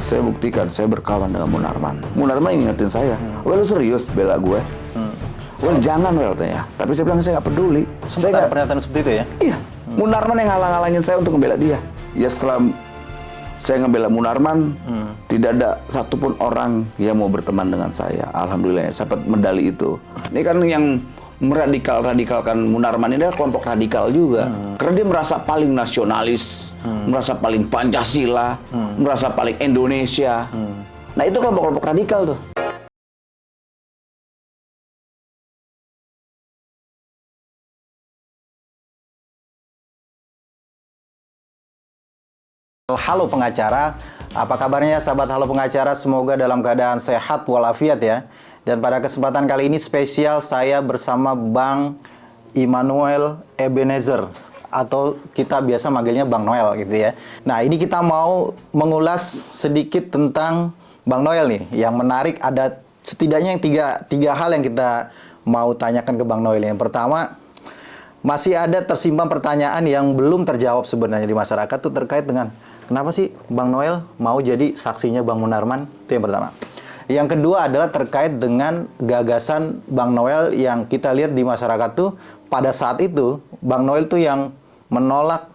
saya buktikan, saya berkawan dengan Munarman. Munarman ingetin saya, "Well, lu serius bela gue?" "Well, jangan, well," katanya. Tapi saya bilang, saya nggak peduli. Sempat ada pernyataan seperti itu ya? Iya, Munarman yang ngalang-ngalangin saya untuk membela dia. Ya setelah saya ngebela Munarman, tidak ada satupun orang yang mau berteman dengan saya. Alhamdulillah, saya dapat medali itu. Ini kan yang meradikal-radikalkan Munarman ini adalah kelompok radikal juga. Karena dia merasa paling nasionalis, merasa paling Pancasila, merasa paling Indonesia. Nah itu kelompok-kelompok radikal tuh. Halo pengacara, apa kabarnya sahabat Halo Pengacara? Semoga dalam keadaan sehat walafiat ya. Dan pada kesempatan kali ini spesial saya bersama Bang Immanuel Ebenezer, atau kita biasa manggilnya Bang Noel gitu ya. Nah ini kita mau mengulas sedikit tentang Bang Noel nih. Yang menarik ada setidaknya yang tiga hal yang kita mau tanyakan ke Bang Noel. Yang pertama, masih ada tersimpan pertanyaan yang belum terjawab sebenarnya di masyarakat tuh terkait dengan kenapa sih Bang Noel mau jadi saksinya Bang Munarman? Itu yang pertama. Yang kedua adalah terkait dengan gagasan Bang Noel yang kita lihat di masyarakat tuh pada saat itu Bang Noel tuh yang menolak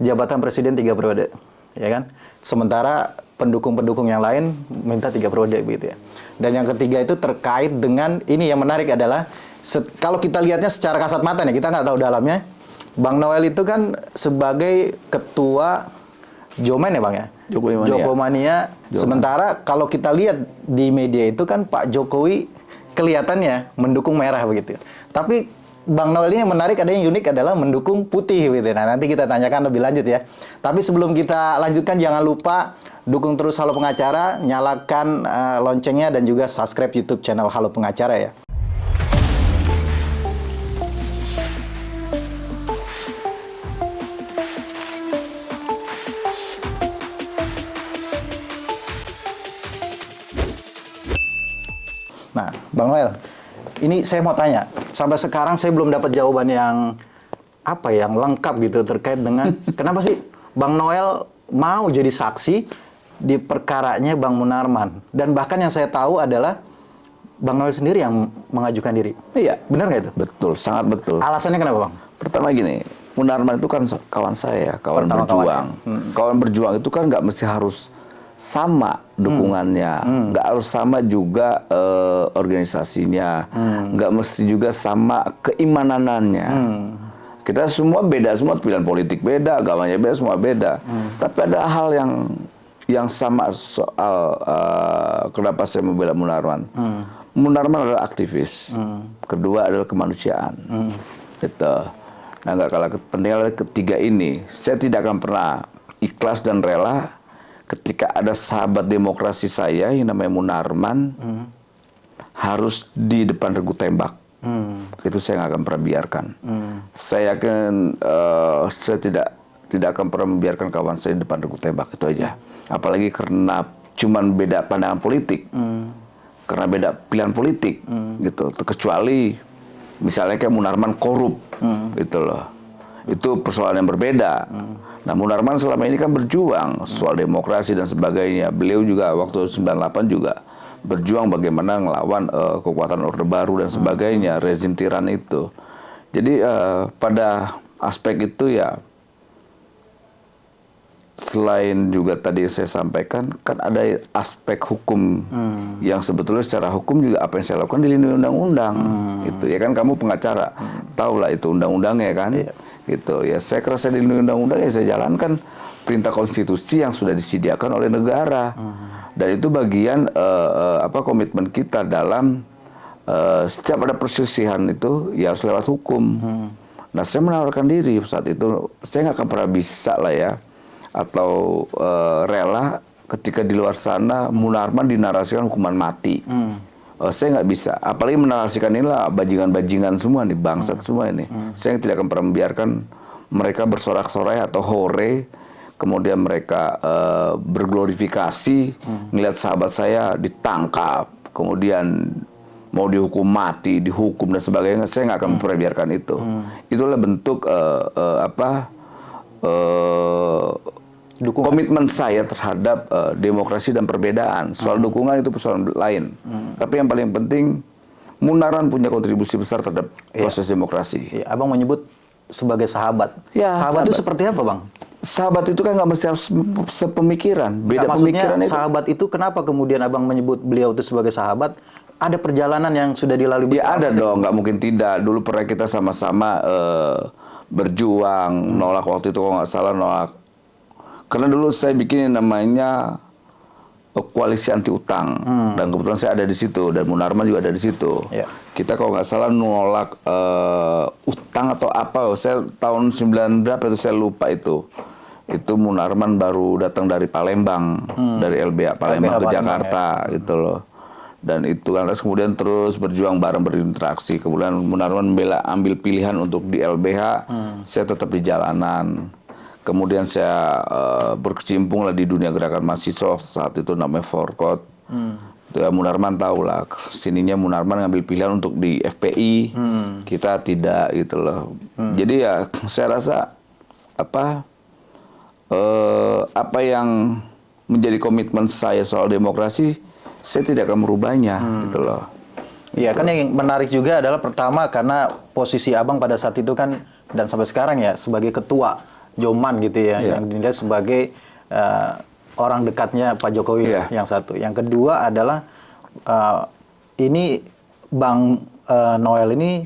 jabatan presiden 3 periode, ya kan? Sementara pendukung-pendukung yang lain minta 3 periode begitu ya. Dan yang ketiga itu terkait dengan ini yang menarik adalah kalau kita lihatnya secara kasat mata nih, kita nggak tahu dalamnya. Bang Noel itu kan sebagai ketua Jomen ya Bang ya? Jokomania. Sementara kalau kita lihat di media itu kan Pak Jokowi kelihatannya mendukung merah begitu. Tapi Bang Noel ini yang menarik, ada yang unik adalah mendukung putih gitu. Nah nanti kita tanyakan lebih lanjut ya. Tapi sebelum kita lanjutkan jangan lupa dukung terus Halo Pengacara, nyalakan loncengnya dan juga subscribe YouTube channel Halo Pengacara ya. Nah, Bang Noel, ini saya mau tanya. Sampai sekarang saya belum dapat jawaban yang yang lengkap gitu terkait dengan kenapa sih Bang Noel mau jadi saksi di perkaranya Bang Munarman. Dan bahkan yang saya tahu adalah Bang Noel sendiri yang mengajukan diri. Iya. Benar nggak itu? Betul, sangat betul. Alasannya kenapa, Bang? Pertama gini, Munarman itu kan kawan saya, kawan berjuang. Kawan berjuang itu kan nggak mesti harus sama dukungannya, nggak harus sama juga organisasinya, nggak mesti juga sama keimananannya. Kita semua beda, semua pilihan politik beda, agamanya beda, semua beda. Tapi ada hal yang sama soal kenapa saya membela Munarman. Munarman adalah aktivis. Kedua adalah kemanusiaan. Gitu. Nah, nggak kalah penting adalah ketiga ini. Saya tidak akan pernah ikhlas dan rela ketika ada sahabat demokrasi saya yang namanya Munarman harus di depan regu tembak. Itu saya nggak akan pernah biarkan. Saya yakin saya tidak akan pernah membiarkan kawan saya di depan regu tembak, itu aja. Apalagi karena cuman beda pandangan politik, karena beda pilihan politik, gitu. Kecuali misalnya kayak Munarman korup, gitu loh. Itu persoalan yang berbeda. Nah, Munarman selama ini kan berjuang soal demokrasi dan sebagainya. Beliau juga waktu 98 juga berjuang bagaimana ngelawan kekuatan Orde Baru dan sebagainya, rezim tiran itu. Jadi pada aspek itu ya, selain juga tadi saya sampaikan, kan ada aspek hukum yang sebetulnya secara hukum juga apa yang saya lakukan dilindungi undang-undang. Gitu ya kan, kamu pengacara, tahulah itu undang-undangnya kan. Gitu ya, saya kerasa dilindungi undang-undang, ya saya jalankan perintah konstitusi yang sudah disediakan oleh negara. Dan itu bagian komitmen kita dalam setiap ada perselisihan itu ya harus lewat hukum. Nah, saya menawarkan diri saat itu, saya nggak akan pernah bisa lah ya, atau rela ketika di luar sana Munarman dinarasikan hukuman mati. Saya nggak bisa, apalagi menarasikan inilah bajingan-bajingan semua nih, bangsat semua ini. Saya tidak akan pernah membiarkan mereka bersorak-sorai atau hore, kemudian mereka berglorifikasi, melihat sahabat saya ditangkap, kemudian mau dihukum mati, dihukum dan sebagainya. Saya nggak akan pernah biarkan itu. Itulah bentuk komitmen saya terhadap demokrasi dan perbedaan. Soal dukungan itu persoalan lain. Tapi yang paling penting, Munarman punya kontribusi besar terhadap proses demokrasi. Iya, Abang menyebut sebagai sahabat. Ya, sahabat itu seperti apa, Bang? Sahabat itu kan nggak mesti harus sepemikiran. Beda Nah, maksudnya pemikiran itu. sahabat itu kenapa kemudian Abang menyebut beliau itu sebagai sahabat? Ada perjalanan yang sudah dilalui Ya bersama? ada dong, nggak mungkin tidak. Dulu pernah kita sama-sama berjuang, nolak waktu itu kalau nggak salah nolak. Karena dulu saya bikin yang namanya koalisi anti utang, dan kebetulan saya ada di situ, dan Munarman juga ada di situ. Ya. Kita kalau nggak salah nolak utang atau apa, saya tahun 9 berapa itu saya lupa itu. Itu Munarman baru datang dari Palembang, dari LBH Palembang ke Jakarta gitu loh. Dan itu kan kemudian terus berjuang bareng berinteraksi. Kemudian Munarman ambil pilihan untuk di LBH, saya tetap di jalanan. Kemudian saya berkecimpung lah di dunia gerakan mahasiswa saat itu namanya Forkot. Ya, Munarman tahu lah, sininya Munarman ngambil pilihan untuk di FPI, kita tidak gitu loh. Jadi ya saya rasa apa yang menjadi komitmen saya soal demokrasi, saya tidak akan merubahnya gitu loh. Iya, kan yang menarik juga adalah pertama karena posisi Abang pada saat itu kan dan sampai sekarang ya sebagai ketua Joman gitu ya, yang dinilai sebagai orang dekatnya Pak Jokowi yang satu. Yang kedua adalah ini Bang Noel ini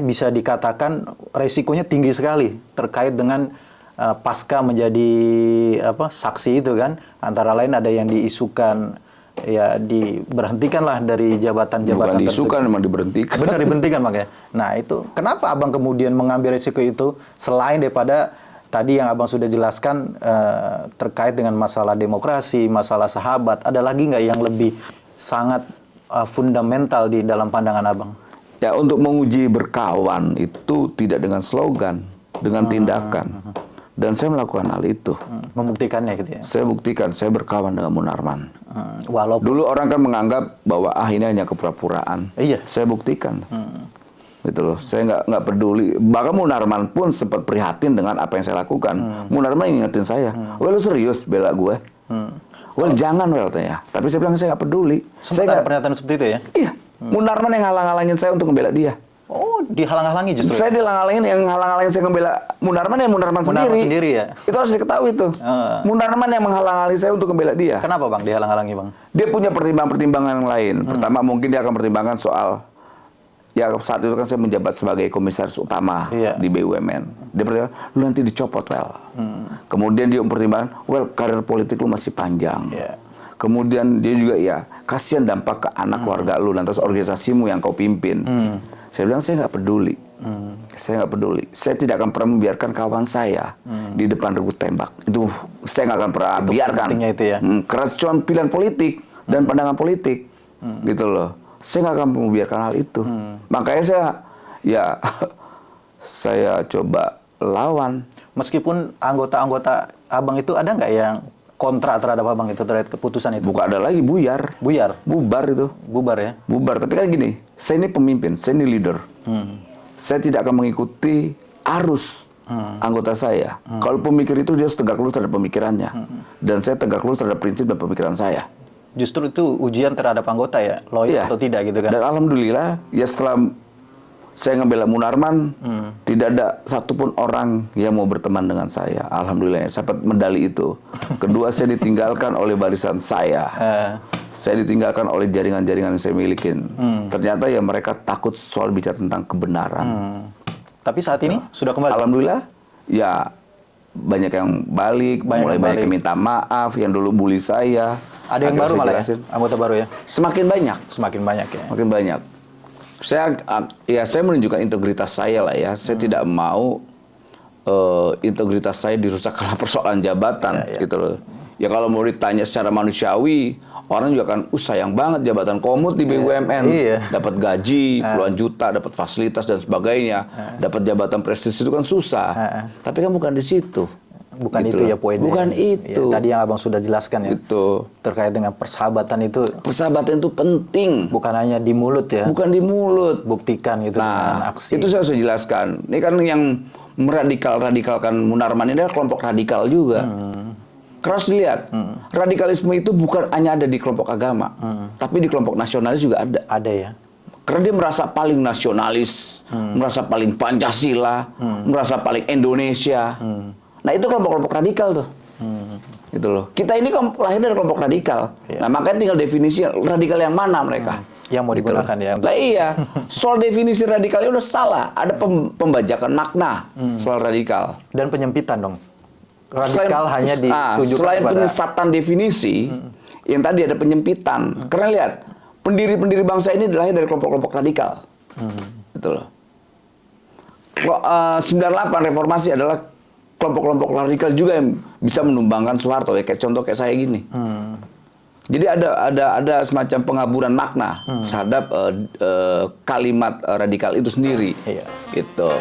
bisa dikatakan resikonya tinggi sekali terkait dengan pasca menjadi saksi itu kan, antara lain ada yang diisukan ya diberhentikan lah dari jabatan-jabatan. Bukan diisukan, memang diberhentikan. Benar, diberhentikan makanya. Nah itu kenapa Abang kemudian mengambil risiko itu selain daripada tadi yang Abang sudah jelaskan terkait dengan masalah demokrasi, masalah sahabat, ada lagi nggak yang lebih sangat fundamental di dalam pandangan Abang? Ya, untuk menguji berkawan itu tidak dengan slogan, dengan tindakan. Dan saya melakukan hal itu. Membuktikannya gitu ya? Saya buktikan, saya berkawan dengan Munarman. Walaupun dulu orang kan menganggap bahwa ini hanya kepura-puraan. Iya. Saya buktikan. Gitu loh. Saya nggak peduli. Bahkan Munarman pun sempat prihatin dengan apa yang saya lakukan. Munarman ingetin saya, "Well, lu serius bela gue?" "Well, jangan, well," tanya. Tapi saya bilang saya nggak peduli. Sempat ada pernyataan seperti itu ya? Iya. Munarman yang halang-halangin saya untuk membela dia. Oh, dihalang-halangi justru? Saya dihalang-halangin, yang halang-halangin saya membela Munarman ya Munarman sendiri. Ya? Itu harus diketahui tuh. Munarman yang menghalang-halangi saya untuk membela dia. Kenapa Bang dihalang-halangi Bang? Dia punya pertimbangan-pertimbangan yang lain. Pertama mungkin dia akan pertimbangkan soal, ya saat itu kan saya menjabat sebagai komisaris utama di BUMN. Dia pertimbangan, lu nanti dicopot, well. Kemudian dia mempertimbangkan, well, karir politik lu masih panjang. Kemudian dia juga kasihan dampak ke anak keluarga lu, lantas organisasimu yang kau pimpin. Saya bilang saya nggak peduli. Saya nggak peduli. Saya tidak akan pernah membiarkan kawan saya di depan regu tembak. Itu saya nggak akan pernah biarkan. Itu ya. Karena cuma pilihan politik dan pandangan politik, gitu loh. Saya nggak akan membiarkan hal itu. Makanya saya coba lawan. Meskipun anggota-anggota Abang itu ada nggak yang kontra terhadap Abang itu terhadap keputusan itu? Bukan ada lagi, buyar. Bubar itu. Bubar ya? Bubar. Tapi kan gini, saya ini pemimpin, saya ini leader. Saya tidak akan mengikuti arus anggota saya. Kalau pemikir itu dia harus tegak lurus terhadap pemikirannya. Dan saya tegak lurus terhadap prinsip dan pemikiran saya. Justru itu ujian terhadap anggota ya? Loyal atau tidak gitu kan? Dan alhamdulillah, ya setelah saya ngebela Munarman, tidak ada satupun orang yang mau berteman dengan saya. Alhamdulillah, saya dapat medali itu. Kedua, saya ditinggalkan oleh barisan saya. Saya ditinggalkan oleh jaringan-jaringan yang saya milikin. Ternyata ya mereka takut soal bicara tentang kebenaran. Tapi saat ini sudah kembali? Alhamdulillah, ya banyak yang balik, mulai banyak yang minta maaf, yang dulu bully saya. Ada yang baru malah ya? Anggota baru ya? Semakin banyak. Semakin banyak ya? Makin banyak. Saya menunjukkan integritas saya lah ya. Saya tidak mau integritas saya dirusak karena persoalan jabatan gitu loh. Ya kalau mau ditanya secara manusiawi, orang juga kan sayang banget jabatan komut di BUMN, dapat gaji puluhan juta, dapat fasilitas dan sebagainya, dapat jabatan prestis itu kan susah. Tapi kan bukan di situ. Bukan gitu itu ya poinnya. Bukan itu. Ya, tadi yang Abang sudah jelaskan ya. Itu. Terkait dengan persahabatan itu. Persahabatan itu penting. Bukan hanya di mulut ya. Bukan di mulut. Buktikan gitu dengan aksi. Itu saya sudah jelaskan. Ini kan yang meradikal-radikalkan Munarman ini adalah kelompok radikal juga. Karena harus dilihat, radikalisme itu bukan hanya ada di kelompok agama, tapi di kelompok nasionalis juga ada. Ada ya. Karena dia merasa paling nasionalis, merasa paling Pancasila, merasa paling Indonesia. Nah itu kelompok-kelompok radikal tuh. Gitu loh. Kita ini lahir dari kelompok radikal. Nah makanya tinggal definisi radikal yang mana mereka. Yang mau digunakan ya. Lah iya, soal definisi radikalnya udah salah. Ada pembajakan makna soal radikal. Dan penyempitan dong. Radikal hanya ditujukan selain kepada penyesatan definisi, yang tadi ada penyempitan. Karena lihat, pendiri-pendiri bangsa ini lahir dari kelompok-kelompok radikal. Gitu loh. 98 reformasi adalah kelompok-kelompok radikal juga yang bisa menumbangkan Soeharto ya, kayak contoh kayak saya gini. Jadi ada semacam pengaburan makna terhadap kalimat radikal itu sendiri. Iya. Gitu.